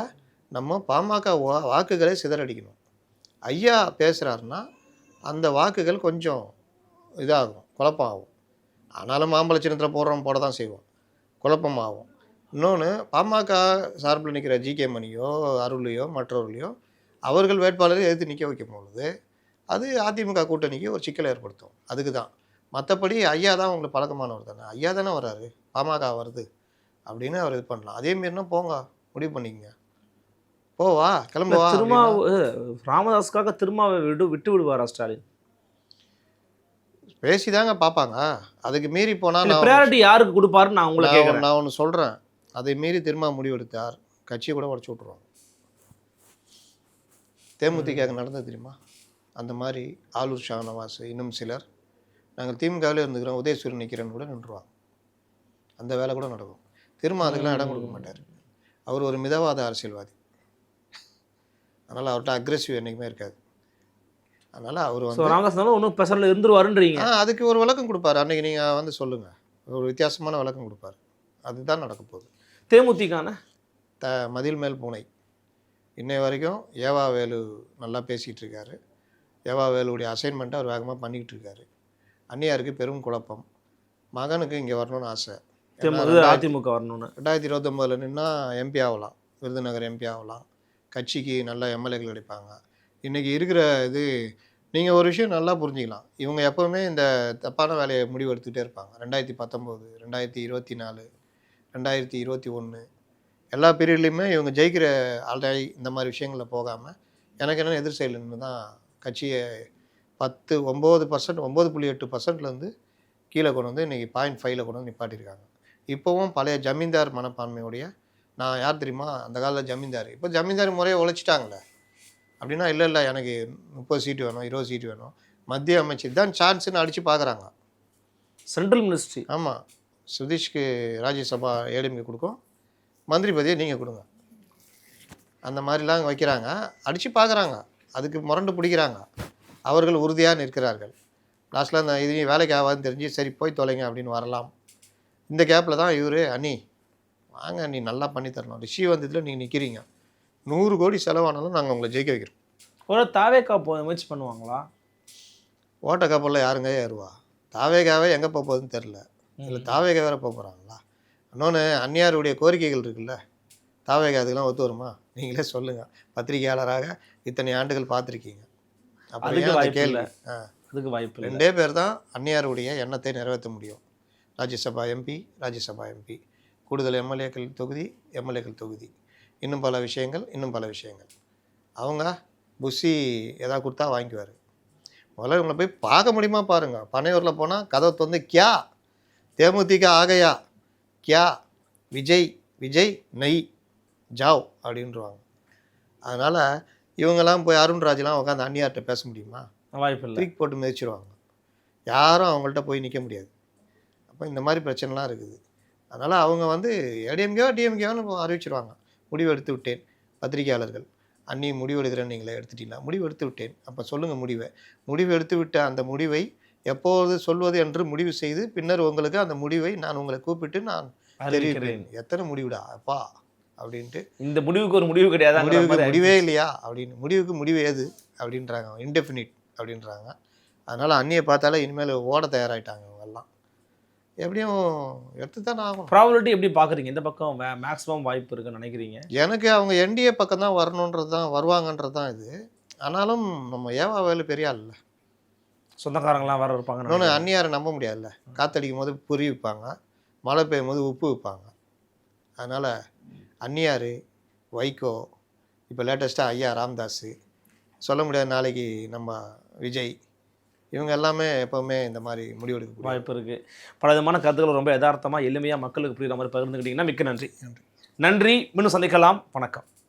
நம்ம பாமக வாக்குகளை சிதறடிக்கணும். ஐயா பேசுகிறாருன்னா அந்த வாக்குகள் கொஞ்சம் இதாகும், குழப்பம் ஆகும். ஆனாலும் மாம்பழ சின்னத்தில் போட தான் செய்வோம், குழப்பமாகும். இன்னொன்று, பாமக சார்பில் நிற்கிற ஜிகே மணியோ அருளையோ மற்றவர்களையோ அவர்கள் வேட்பாளரை எதிர்த்து நிற்க வைக்கும் பொழுது அது அதிமுக கூட்டணிக்கு ஒரு சிக்கலை ஏற்படுத்தும். அதுக்கு தான். மற்றபடி ஐயா தான் உங்களுக்கு பழக்கமானவர் தானே, ஐயா தானே வர்றாரு, பாமக வருது அப்படின்னு அவர் இது பண்ணலாம். அதேமாரினா போங்க, முடிவு பண்ணிக்கங்க, போவா கிளம்புவா. திருமா ராமதாஸுக்காக திருமாவை விட்டு விடுவாரா ஸ்டாலின்? பேசிதாங்க பார்ப்பாங்க. அதுக்கு மீறி போனால் ப்ரையாரிட்டி யாருக்கு கொடுப்பாருன்னு நான் உங்களை கேட்குறேன். நான் ஒன்று சொல்கிறேன், அதை மீறி திரும்ப முடிவெடுத்தார் கட்சியை கூட உடச்சி விட்ருவாங்க. தேமுதிக நடந்தது தெரியுமா? அந்த மாதிரி ஆலூர் ஷானவாஸ் இன்னும் சிலர், நாங்கள் திமுகவிலே இருந்துக்கிறோம், உதயசூரியன் நிற்கிறேன்னு கூட நின்றுவாங்க. அந்த வேலை கூட நடக்கும். திரும்ப அதுக்கெல்லாம் இடம் கொடுக்க மாட்டார். அவர் ஒரு மிதவாத அரசியல்வாதி, அதனால் அவர்கிட்ட அக்ரெசிவ் என்றைக்குமே இருக்காது. அதனால் அவர் வந்து ராமதாஸ் ஒன்றும் பெசலில் இருந்துருவாருன்றீங்க. அதுக்கு ஒரு விளக்கம் கொடுப்பார். அன்றைக்கி நீங்கள் வந்து சொல்லுங்கள், ஒரு வித்தியாசமான விளக்கம் கொடுப்பார். அதுதான் நடக்க போகுது. தேமுதிகான மதில் மேல் பூனை. இன்னை வரைக்கும் ஏவா வேலு நல்லா பேசிகிட்டு இருக்காரு. ஏவா வேலுடைய அசைன்மெண்ட்டை அவர் வேகமாக பண்ணிக்கிட்டு இருக்காரு. அந்நியாருக்கு பெரும் குழப்பம். மகனுக்கு இங்கே வரணும்னு ஆசை, அதிமுக வரணும்னு. 2029 நின்னா எம்பி ஆகலாம், விருதுநகர் எம்பி ஆகலாம், கட்சிக்கு நல்லா எம்எல்ஏக்கள் கிடைப்பாங்க. இன்றைக்கி இருக்கிற இது நீங்கள் ஒரு விஷயம் நல்லா புரிஞ்சிக்கலாம். இவங்க எப்போவுமே இந்த தப்பான வேலையை முடிவு எடுத்துக்கிட்டே இருப்பாங்க. 2019, 2024, 2021 எல்லா பீரியட்லேயுமே இவங்க ஜெயிக்கிற ஆல்ரெடி இந்த மாதிரி விஷயங்களில் போகாமல் எனக்கு என்ன எதிர் செயல்னு தான் கட்சியை 9%, 9.8%லேருந்து கீழே கொண்டு வந்து இன்றைக்கி 0.5 கொண்டு வந்து நிப்பாட்டியிருக்காங்க. இப்போவும் பழைய ஜமீன்தார் மனப்பான்மையுடைய, நான் யார் தெரியுமா, அந்த காலத்தில் ஜமீன்தார், இப்போ ஜமீன்தார் முறையை உழைச்சிட்டாங்களே, அப்படின்னா இல்லை எனக்கு 30 சீட்டு வேணும், 20 சீட்டு வேணும், மத்திய அமைச்சர் தான் சான்ஸ்ன்னு அடித்து பார்க்குறாங்க. Central ministry. ஆமாம், சுதீஷ்க்கு ராஜ்யசபா ஏடிஎம்கே கொடுக்கும், மந்திரி பதவியை நீங்கள் கொடுங்க, அந்த மாதிரிலாம் வைக்கிறாங்க. அடித்து பார்க்குறாங்க, அதுக்கு முரண்டு பிடிக்கிறாங்க. அவர்கள் உறுதியாக நிற்கிறார்கள். லாஸ்ட்டில் அந்த இது வேலைக்கு ஆகாதுன்னு தெரிஞ்சு சரி போய் தொலைங்க அப்படின்னு வரலாம். இந்த கேப்பில் தான் இவர் அண்ணி வாங்க, நீ நல்லா பண்ணி தரணும், ரிஷி வந்ததில் நீங்கள் நிற்கிறீங்க, 100 கோடி செலவானாலும் நாங்கள் உங்களை ஜெயிக்க வைக்கிறோம். ஒரு தாவேக்கா முயற்சி பண்ணுவாங்களா? ஓட்ட கப்பலில் யாருங்க ஏறுவா? தாவேகாவே எங்கே போக போகுதுன்னு தெரில, இதில் தாவேகா வேறு போக போகிறாங்களா? இன்னொன்று அந்நியாருடைய கோரிக்கைகள் இருக்குல்ல, தாவேகா அதுக்கெல்லாம் ஒத்து வருமா? நீங்களே சொல்லுங்கள், பத்திரிகையாளராக இத்தனை ஆண்டுகள் பார்த்துருக்கீங்க. அதுக்கு அப்புறம் வாய்ப்பு கேள்வி இல்லை. அதுக்கு வாய்ப்பு இல்லை. 2 பேர் தான் அந்நியாருடைய எண்ணத்தை நிறைவேற்ற முடியும். ராஜ்யசபா எம்பி, ராஜ்யசபா எம்பி, கூடுதல் எம்எல்ஏக்கள் தொகுதி, எம்எல்ஏக்கள் தொகுதி, இன்னும் பல விஷயங்கள். அவங்க புஷி எதாவது கொடுத்தா வாங்கிக்குவார். முதல்ல இவங்களை போய் பார்க்க முடியுமா பாருங்கள். பனையூரில் போனால் கதவை திறந்து கியா தேமுதிக ஆகையா, கியா விஜய் நெய் ஜாவ் அப்படின்றாங்க. அதனால் இவங்கெல்லாம் போய் அருண்ராஜெலாம் உட்காந்து அந்நியார்கிட்ட பேச முடியுமா? வாய்ப்பு இல்லை. தூக்கி போட்டு மிதிச்சிருவாங்க. யாரும் அவங்கள்ட்ட போய் நிற்க முடியாது. அப்போ இந்த மாதிரி பிரச்சனைலாம் இருக்குது. அதனால் அவங்க வந்து ஏடிஎம்கேவோ டிஎம்கேவோன்னு அறிவிச்சிருவாங்க. முடிவு எடுத்து விட்டேன். பத்திரிகையாளர்கள், அண்ணி முடிவு எடுக்கிறேன்னு நீங்களே எடுத்துட்டீங்களா? முடிவு எடுத்து விட்டேன். அப்போ சொல்லுங்கள் முடிவு எடுத்து விட்ட அந்த முடிவை எப்போது சொல்வது என்று முடிவு செய்து பின்னர் உங்களுக்கு அந்த முடிவை நான் உங்களை கூப்பிட்டு நான் தெரிவிக்கிறேன். எத்தனை முடிவுடா அப்பா அப்படின்ட்டு. இந்த முடிவுக்கு ஒரு முடிவு கிடையாது, முடிவுக்கு முடிவே இல்லையா அப்படின்னு. முடிவுக்கு முடிவு ஏது அப்படின்றாங்க, இன்டெஃபினிட் அப்படின்றாங்க. அதனால் அண்ணியை பார்த்தாலே இனிமேல் ஓட தயாராகிட்டாங்க இவங்கெல்லாம். எப்படியும் எடுத்து தானே ஆகும். ப்ராபபிலிட்டி எப்படி பார்க்குறீங்க? இந்த பக்கம் மேக்ஸிமம் வாய்ப்பு இருக்குன்னு நினைக்கிறீங்க? எனக்கு அவங்க என்டிஏ பக்கம் தான் வரணுன்றது தான், வருவாங்கன்றது தான் இது. ஆனாலும் நம்ம ஏவா வேலு பெரிய ஆள் இல்லை, சொந்தக்காரங்களாம் வேறு இருப்பாங்க. இன்னொன்று அந்நியாரை நம்ப முடியாதுல்ல. காற்றடிக்கும் போது பொறி வைப்பாங்க, மழை பெய்யும் போது உப்பு வைப்பாங்க. அதனால் அந்நியார், வைகோ, இப்போ லேட்டஸ்ட்டாக ஐயா ராம்தாஸ், சொல்ல முடியாது நாளைக்கு நம்ம விஜய், இவங்க எல்லாமே எப்போவுமே இந்த மாதிரி முடிவெடுக்க வாய்ப்பு இருக்குது. பல விதமான கருத்துக்கள் ரொம்ப யதார்த்தமாக எளிமையாக மக்களுக்கு புரியுற மாதிரி பகிர்ந்துக்கிட்டிங்கன்னா மிக்க நன்றி. நன்றி. மீண்டும் சந்திக்கலாம். வணக்கம்.